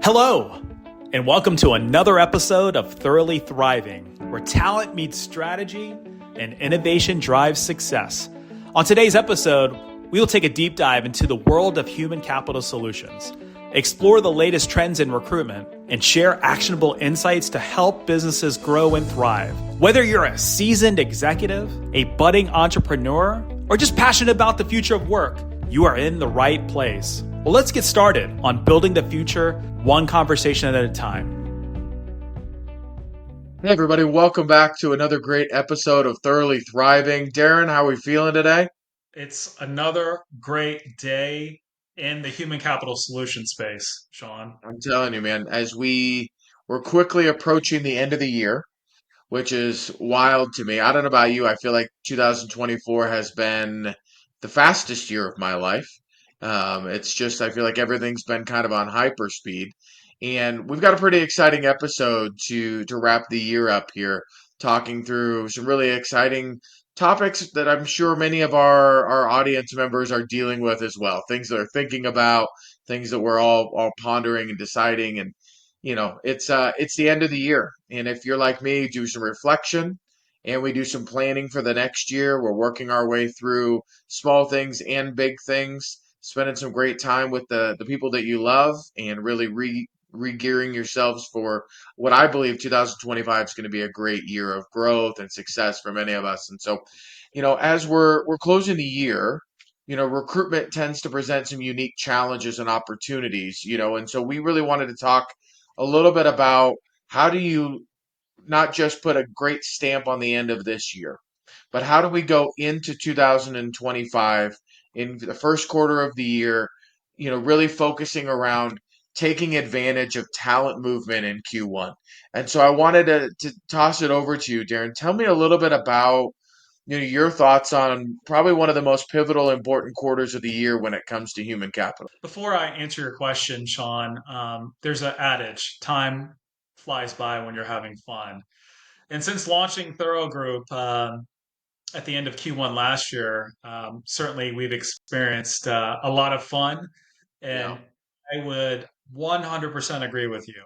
Hello, and welcome to another episode of Thoroughly Thriving, where talent meets strategy and innovation drives success. On today's episode, we will take a deep dive into the world of human capital solutions, explore the latest trends in recruitment, and share actionable insights to help businesses grow and thrive. Whether you're a seasoned executive, a budding entrepreneur, or just passionate about the future of work, you are in the right place. Well, let's get started on building the future one conversation at a time. Hey everybody, welcome back to another great episode of Thoroughly Thriving. Darren, how are we feeling today? It's another great day in the human capital solution space, Sean. I'm telling you, man, as we're quickly approaching the end of the year, which is wild to me. I don't know about you, I feel like 2024 has been the fastest year of my life. It's just I feel like everything's been kind of on hyperspeed, and we've got a pretty exciting episode to wrap the year up here, talking through some really exciting topics that I'm sure many of our audience members are dealing with as well. Things that they're thinking about, things that we're all pondering and deciding, and it's the end of the year, and if you're like me, do some reflection. And we do some planning for the next year. We're working our way through small things and big things, spending some great time with the people that you love, and really re-gearing yourselves for what I believe 2025 is going to be a great year of growth and success for many of us. And so, as we're closing the year, recruitment tends to present some unique challenges and opportunities, and so we really wanted to talk a little bit about how do you not just put a great stamp on the end of this year, but how do we go into 2025 in the first quarter of the year, really focusing around taking advantage of talent movement in Q1. And so I wanted to toss it over to you, Darren. Tell me a little bit about your thoughts on probably one of the most pivotal, important quarters of the year when it comes to human capital. Before I answer your question, Sean, there's an adage: time flies by when you're having fun. And since launching Thorough Group at the end of Q1 last year, certainly we've experienced a lot of fun. Yeah. And I would 100% agree with you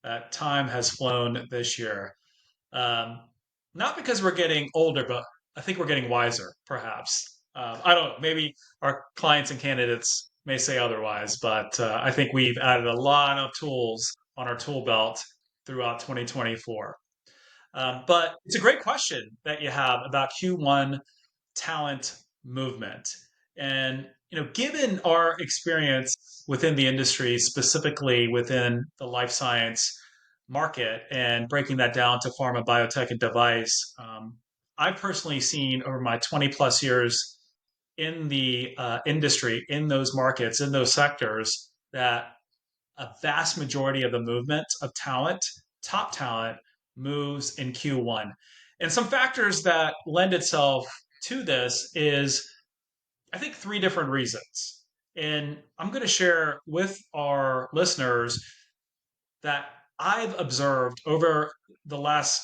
that time has flown this year. Um, Not because we're getting older, but I think we're getting wiser, perhaps. I don't know, maybe our clients and candidates may say otherwise, but I think we've added a lot of tools on our tool belt throughout 2024. But it's a great question that you have about Q1 talent movement. And given our experience within the industry, specifically within the life science market, and breaking that down to pharma, biotech, and device, I've personally seen over my 20 plus years in the industry, in those markets, in those sectors, that a vast majority of the movement of talent, top talent, moves in Q1. And some factors that lend itself to this is, I think, three different reasons. And I'm going to share with our listeners that I've observed over the last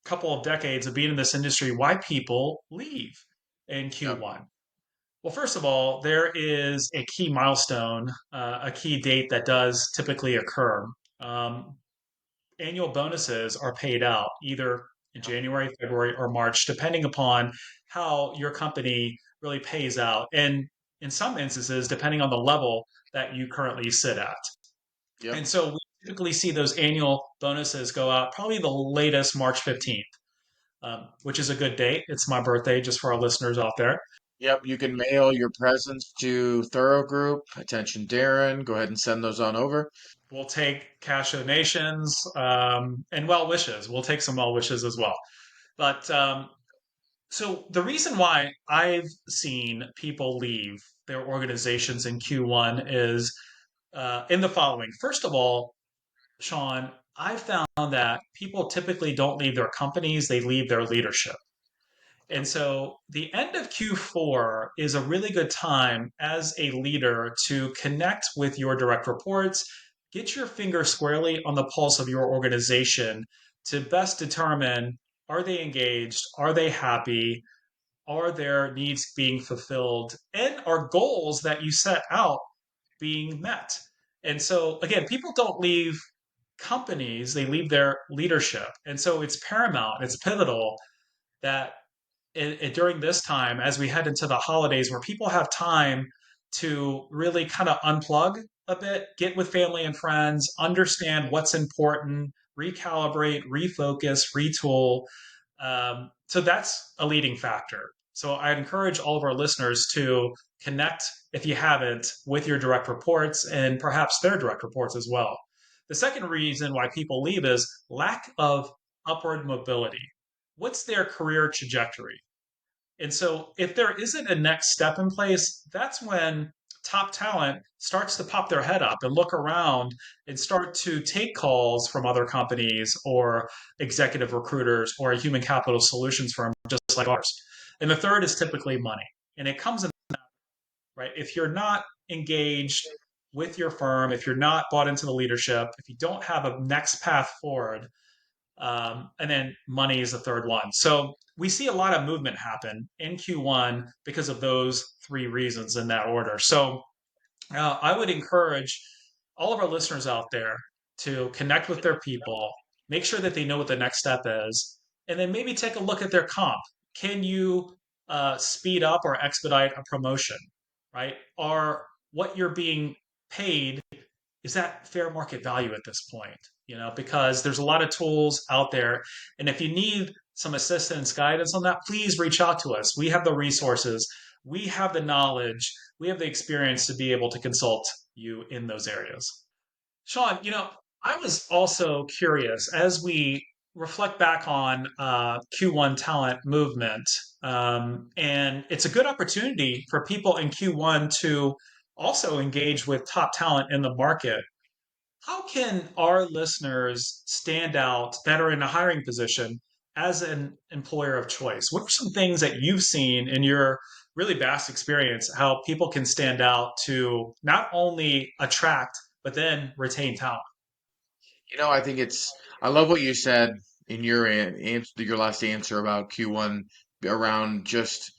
couple of decades of being in this industry why people leave in Yep. Q1. Well, first of all, there is a key milestone, a key date that does typically occur. Um, Annual bonuses are paid out either in Yep. January, February, or March, depending upon how your company really pays out. And in some instances, depending on the level that you currently sit at. Yep. And so we typically see those annual bonuses go out probably the latest March 15th, which is a good date. It's my birthday, just for our listeners out there. Yep. You can mail your presents to Thorough Group. Attention, Darren. Go ahead and send those on over. We'll take cash donations and well wishes. We'll take some well wishes as well. But so the reason why I've seen people leave their organizations in Q1 is in the following. First of all, Sean, I've found that people typically don't leave their companies, they leave their leadership. And Yep. so the end of Q4 is a really good time as a leader to connect with your direct reports, get your finger squarely on the pulse of your organization to best determine, are they engaged? Are they happy? Are their needs being fulfilled? And are goals that you set out being met? And so, again, people don't leave companies, they leave their leadership. And so it's paramount, it's pivotal that during this time, as we head into the holidays, where people have time to really kind of unplug a bit, get with family and friends, understand what's important, recalibrate, refocus, retool. So that's a leading factor. So I'd encourage all of our listeners to connect, if you haven't, with your direct reports and perhaps their direct reports as well. The second reason why people leave is lack of upward mobility. What's their career trajectory? And so, if there isn't a next step in place, that's when top talent starts to pop their head up and look around and start to take calls from other companies or executive recruiters or a human capital solutions firm just like ours. And the third is typically money. And it comes in, right? If you're not engaged with your firm, if you're not bought into the leadership, if you don't have a next path forward, and then money is the third one. So we see a lot of movement happen in Q1 because of those three reasons in that order. So I would encourage all of our listeners out there to connect with their people, make sure that they know what the next step is, and then maybe take a look at their comp. Can you speed up or expedite a promotion, right? Are what you're being paid, is that fair market value at this point? Because there's a lot of tools out there. And if you need some assistance, guidance on that, please reach out to us. We have the resources, we have the knowledge, we have the experience to be able to consult you in those areas. Sean, I was also curious as we reflect back on Q1 talent movement, and it's a good opportunity for people in Q1 to also engage with top talent in the market. How can our listeners stand out that are in a hiring position as an employer of choice? What are some things that you've seen in your really vast experience, how people can stand out to not only attract, but then retain talent? I think I love what you said in your last answer about Q1 around just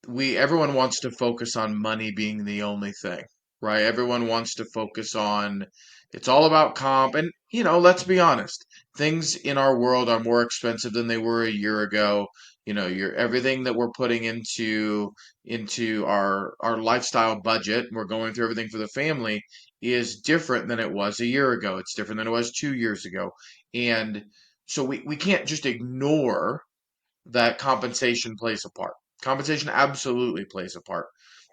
everyone wants to focus on money being the only thing, right? Everyone wants to focus on it's all about comp. And, let's be honest, things in our world are more expensive than they were a year ago. Everything that we're putting into our lifestyle budget, we're going through everything for the family is different than it was a year ago. It's different than it was 2 years ago. And so we can't just ignore that compensation plays a part. Compensation absolutely plays a part.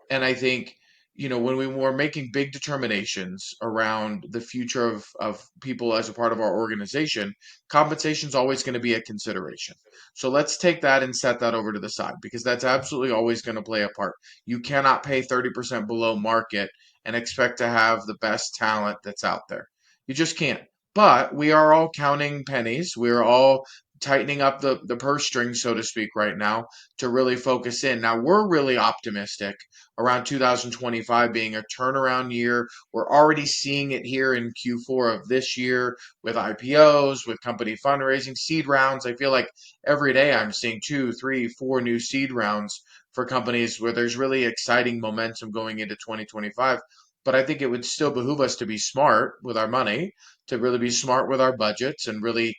And I think, when we were making big determinations around the future of people as a part of our organization, compensation is always going to be a consideration. So let's take that and set that over to the side because that's absolutely always going to play a part. You cannot pay 30% below market and expect to have the best talent that's out there. You just can't. But we are all counting pennies. We're all tightening up the purse strings, so to speak, right now to really focus in. Now, we're really optimistic around 2025 being a turnaround year. We're already seeing it here in Q4 of this year with IPOs, with company fundraising, seed rounds. I feel like every day I'm seeing 2, 3, 4 new seed rounds for companies where there's really exciting momentum going into 2025. But I think it would still behoove us to be smart with our money, to really be smart with our budgets and really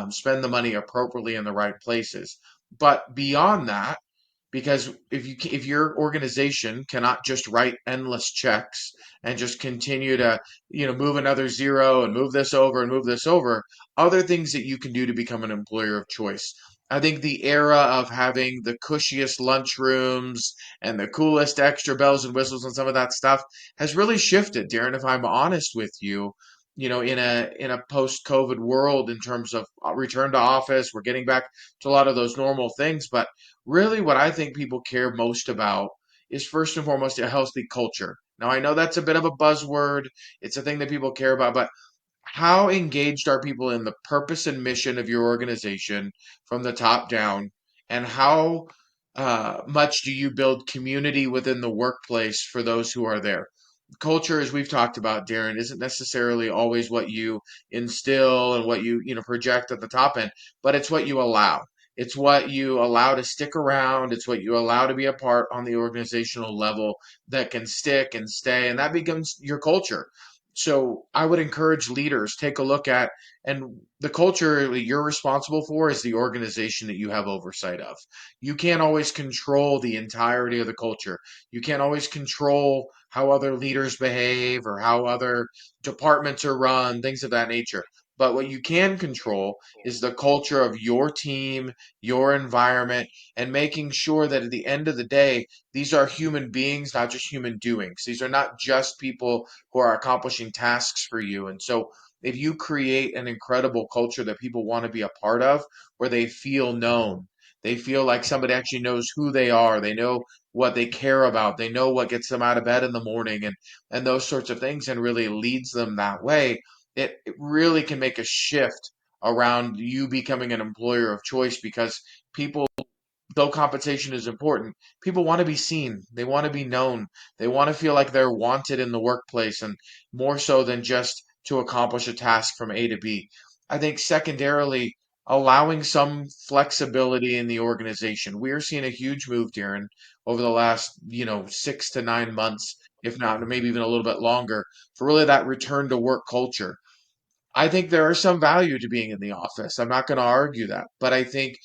spend the money appropriately in the right places. But beyond that, because if your organization cannot just write endless checks and just continue to move another zero and move this over and move this over, other things that you can do to become an employer of choice. I think the era of having the cushiest lunchrooms and the coolest extra bells and whistles and some of that stuff has really shifted, Darren, if I'm honest with you. In a post-COVID world in terms of return to office, we're getting back to a lot of those normal things, but really what I think people care most about is first and foremost a healthy culture. Now, I know that's a bit of a buzzword. It's a thing that people care about, but how engaged are people in the purpose and mission of your organization from the top down? And how much do you build community within the workplace for those who are there? Culture, as we've talked about, Darren, isn't necessarily always what you instill and what you project at the top end, but it's what you allow. It's what you allow to stick around. It's what you allow to be a part on the organizational level that can stick and stay, and that becomes your culture. So I would encourage leaders take a look at, and the culture that you're responsible for is the organization that you have oversight of. You can't always control the entirety of the culture. You can't always control how other leaders behave or how other departments are run, things of that nature. But what you can control is the culture of your team, your environment, and making sure that at the end of the day, these are human beings, not just human doings. These are not just people who are accomplishing tasks for you. And so, if you create an incredible culture that people want to be a part of, where they feel known, they feel like somebody actually knows who they are, they know what they care about, they know what gets them out of bed in the morning, and those sorts of things, and really leads them that way, it really can make a shift around you becoming an employer of choice because people, though compensation is important, people want to be seen. They want to be known. They want to feel like they're wanted in the workplace and more so than just to accomplish a task from A to B. I think secondarily, allowing some flexibility in the organization. We are seeing a huge move, Darren, over the last, 6 to 9 months, if not maybe even a little bit longer, for really that return to work culture. I think there is some value to being in the office. I'm not going to argue that, but I think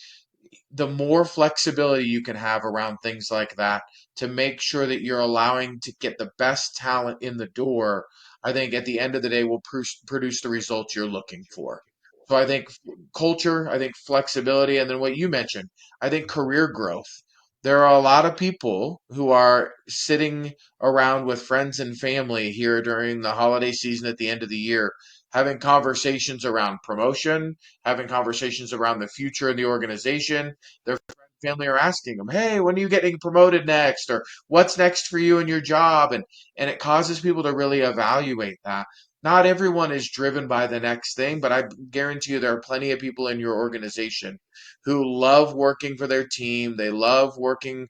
the more flexibility you can have around things like that to make sure that you're allowing to get the best talent in the door, I think at the end of the day will produce the results you're looking for. So I think culture, I think flexibility, and then what you mentioned, I think career growth. There are a lot of people who are sitting around with friends and family here during the holiday season at the end of the year, having conversations around promotion, having conversations around the future of the organization. Their family are asking them, "Hey, when are you getting promoted next?" or "What's next for you in your job?" And it causes people to really evaluate that. Not everyone is driven by the next thing, but I guarantee you there are plenty of people in your organization who love working for their team. They love working,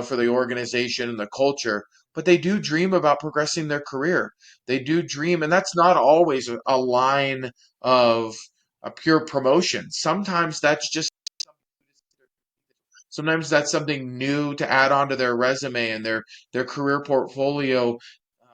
for the organization and the culture, but they do dream about progressing their career. They do dream, and that's not always a line of a pure promotion. Sometimes that's something new to add onto their resume and their career portfolio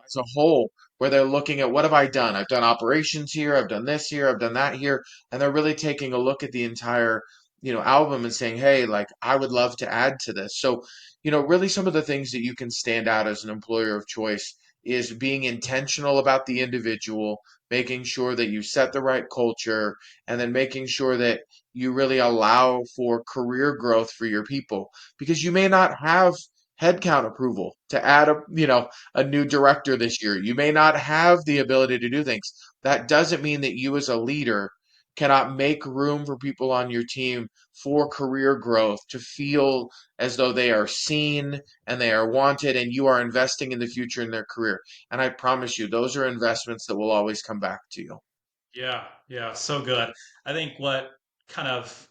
as a whole, where they're looking at what have I done? I've done operations here, I've done this here, I've done that here, and they're really taking a look at the entire, album and saying, "Hey, like I would love to add to this." So, really some of the things that you can stand out as an employer of choice is being intentional about the individual, making sure that you set the right culture, and then making sure that you really allow for career growth for your people because you may not have headcount approval to add a new director this year. You may not have the ability to do things. That doesn't mean that you as a leader cannot make room for people on your team for career growth to feel as though they are seen and they are wanted and you are investing in the future in their career. And I promise you, those are investments that will always come back to you. Yeah, yeah, so good. I think what kind of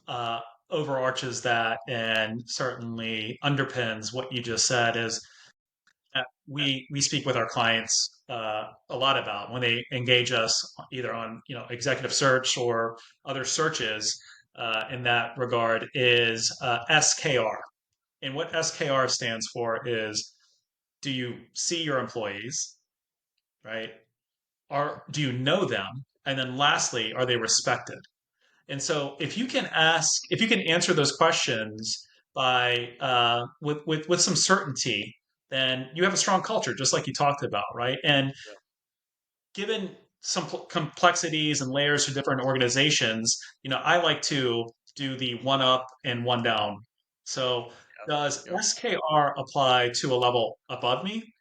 overarches that and certainly underpins what you just said is that we speak with our clients a lot about when they engage us either on executive search or other searches in that regard is SKR. And what SKR stands for is, do you see your employees, right? Do you know them? And then lastly, are they respected? And so if you can answer those questions by with some certainty, then you have a strong culture, just like you talked about, right? And given some complexities and layers to different organizations, I like to do the one up and one down. So does Yep. SKR apply to a level above me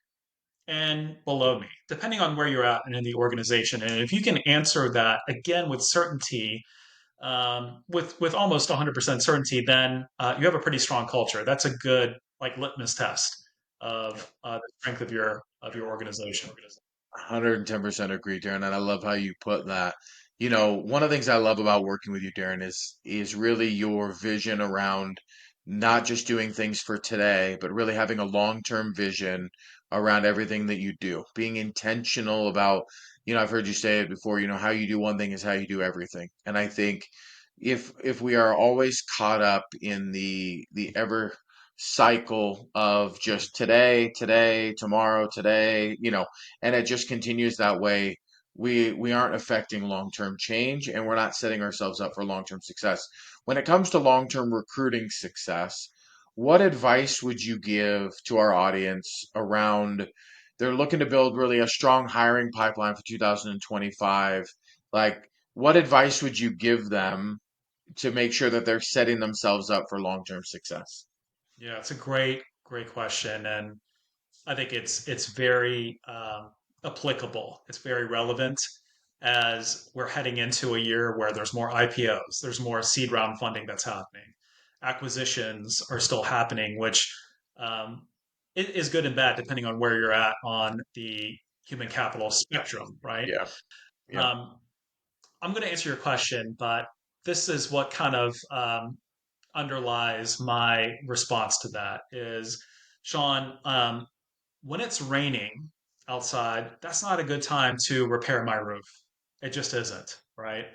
and below me, depending on where you're at and in the organization? And if you can answer that again with certainty, with almost 100% certainty, then you have a pretty strong culture. That's a good like litmus test Yep. of the strength of your organization. 110% agree, Darren, and I love how you put that. One of the things I love about working with you, Darren, is really your vision around not just doing things for today, but really having a long-term vision around everything that you do. Being intentional about, I've heard you say it before, how you do one thing is how you do everything. And I think if we are always caught up in the ever cycle of just today, tomorrow, today, and it just continues that way. we aren't affecting long-term change, and we're not setting ourselves up for long-term success. When it comes to long-term recruiting success, what advice would you give to our audience around they're looking to build really a strong hiring pipeline for 2025? Like, what advice would you give them to make sure that they're setting themselves up for long-term success? Yeah, it's a great question, and I think it's very applicable. It's very relevant as we're heading into a year where there's more IPOs, there's more seed round funding that's happening, acquisitions are still happening, which um, is good and bad depending on where you're at on the human capital spectrum, right? Yeah, yeah, Um, I'm going to answer your question, but this is what kind of underlies my response to that is, Sean, when it's raining outside, that's not a good time to repair my roof. It just isn't, right?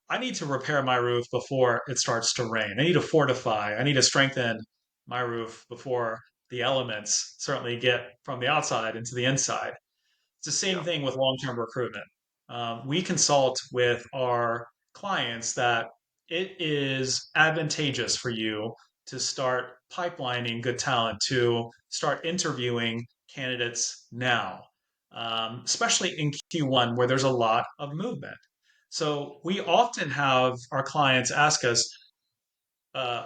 I need to repair my roof before it starts to rain. I need to fortify. I need to strengthen my roof before the elements certainly get from the outside into the inside. It's the same yeah, thing with long term recruitment. We consult with our clients that it is advantageous for you to start pipelining good talent, to start interviewing candidates now, especially in Q1 where there's a lot of movement. So we often have our clients ask us, uh,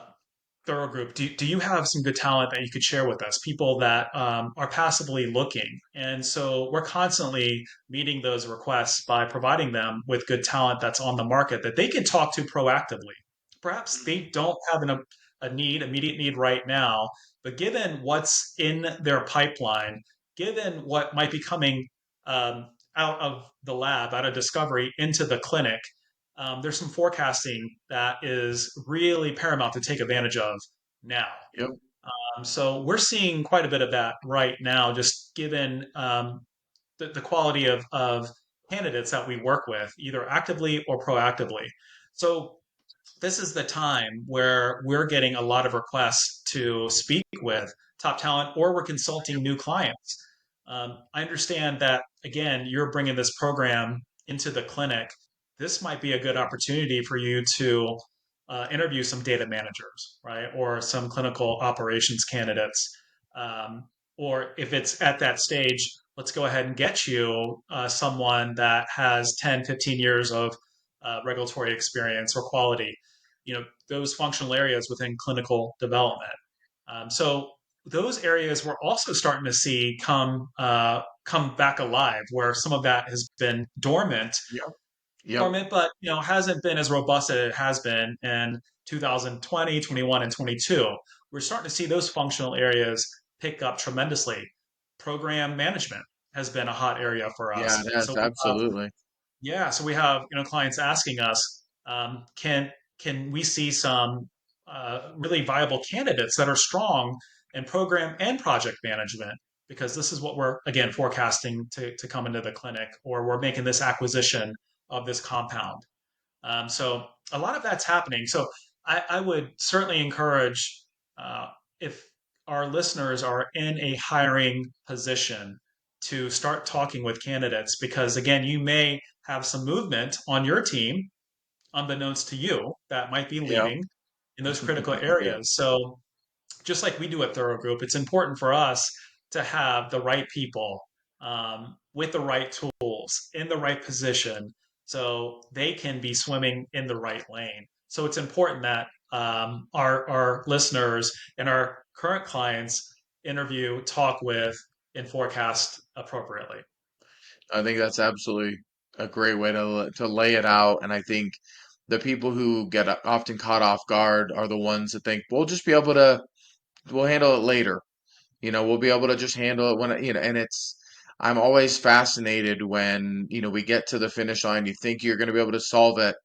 thorough group, do you have some good talent that you could share with us? People that are passively looking. And so we're constantly meeting those requests by providing them with good talent that's on the market that they can talk to proactively. Perhaps mhm, they don't have immediate need right now, but given what's in their pipeline, given what might be coming out of the lab, out of discovery into the clinic, there's some forecasting that is really paramount to take advantage of now. yep, So we're seeing quite a bit of that right now, just given the quality of candidates that we work with, either actively or proactively. So this is the time where we're getting a lot of requests to speak with top talent, or we're consulting new clients. I understand that, again, you're bringing this program into the clinic. This might be a good opportunity for you to interview some data managers, right? Or some clinical operations candidates. Um, or if it's at that stage, let's go ahead and get you someone that has 10, 15 years of regulatory experience or quality, those functional areas within clinical development. So those areas we're also starting to see come back alive, where some of that has been yep, yep. dormant, but hasn't been as robust as it has been in 2020, 21, and 22. We're starting to see those functional areas pick up tremendously. Program management has been a hot area for Yeah, us. it has, absolutely. So we have clients asking us, can we see some really viable candidates that are strong in program and project management? Because this is what we're again forecasting to come into the clinic, or we're making this acquisition of this compound. So a lot of that's happening. So I would certainly encourage, if our listeners are in a hiring position, to start talking with candidates, because again, you may have some movement on your team, unbeknownst to you, that might be Yep. leaving in those critical Yeah. areas. So just like we do at Thorough Group, it's important for us to have the right people, with the right tools in the right position so they can be swimming in the right lane. So it's important that our listeners and our current clients interview, talk with, and forecast appropriately. I think that's absolutely a great way to lay it out. And I think the people who get often caught off guard are the ones that think we'll just be able to we'll handle it later. We'll be able to just handle it when and I'm always fascinated when, we get to the finish line, you think you're going to be able to solve it,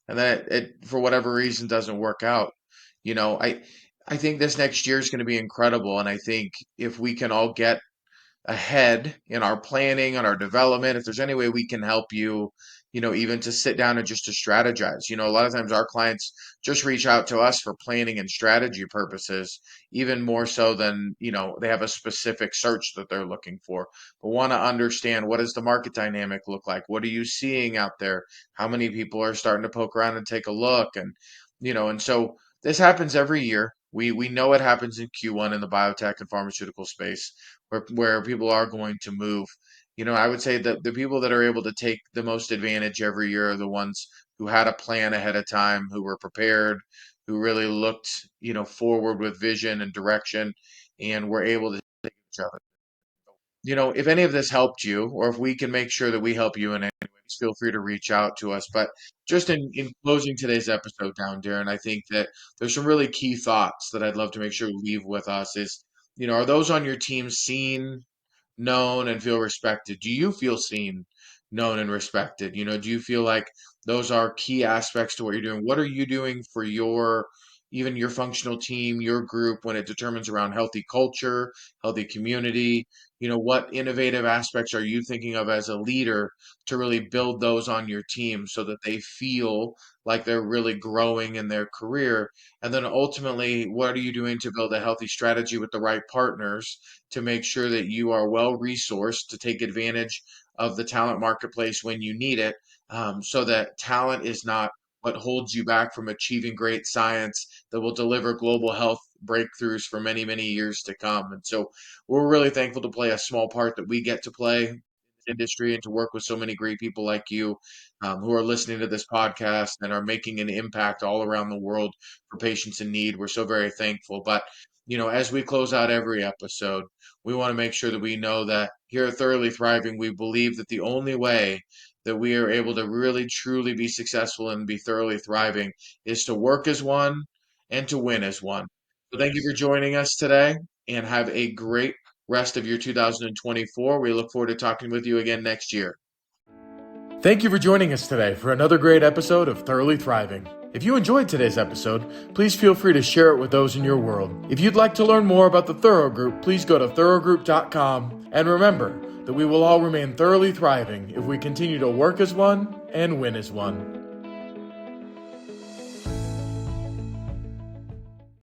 and then it for whatever reason doesn't work out. You know, I I think this next year is going to be incredible, and I think if we can all get ahead in our planning and our development, if there's any way we can help you, even to sit down and just to strategize. A lot of times our clients just reach out to us for planning and strategy purposes, even more so than, they have a specific search that they're looking for, but want to understand, what does the market dynamic look like? What are you seeing out there? How many people are starting to poke around and take a look? And so this happens every year. We know it happens in Q1 in the biotech and pharmaceutical space, where people are going to move. I would say that the people that are able to take the most advantage every year are the ones who had a plan ahead of time, who were prepared, who really looked, forward with vision and direction, and were able to take each other. If any of this helped you, or if we can make sure that we help you in any ways, feel free to reach out to us. But just in closing today's episode down, Darren, I think that there's some really key thoughts that I'd love to make sure you leave with us is, are those on your team seen, known, and feel respected? Do you feel seen, known, and respected? Do you feel like those are key aspects to what you're doing? What are you doing for even your functional team, your group, when it determines around healthy culture, healthy community? What innovative aspects are you thinking of as a leader to really build those on your team so that they feel like they're really growing in their career? And then ultimately, what are you doing to build a healthy strategy with the right partners to make sure that you are well resourced to take advantage of the talent marketplace when you need it, so that talent is not what holds you back from achieving great science that will deliver global health breakthroughs for many, many years to come. And so we're really thankful to play a small part that we get to play in this industry, and to work with so many great people like you, who are listening to this podcast and are making an impact all around the world for patients in need. We're so very thankful. But, as we close out every episode, we want to make sure that we know that here at Thoroughly Thriving, we believe that the only way that we are able to really truly be successful and be thoroughly thriving is to work as one and to win as one. So thank you for joining us today, and have a great rest of your 2024. We look forward to talking with you again next year. Thank you for joining us today for another great episode of Thoroughly Thriving. If you enjoyed today's episode, please feel free to share it with those in your world. If you'd like to learn more about the Thorough Group, please go to thoroughgroup.com, and remember that we will all remain thoroughly thriving if we continue to work as one and win as one.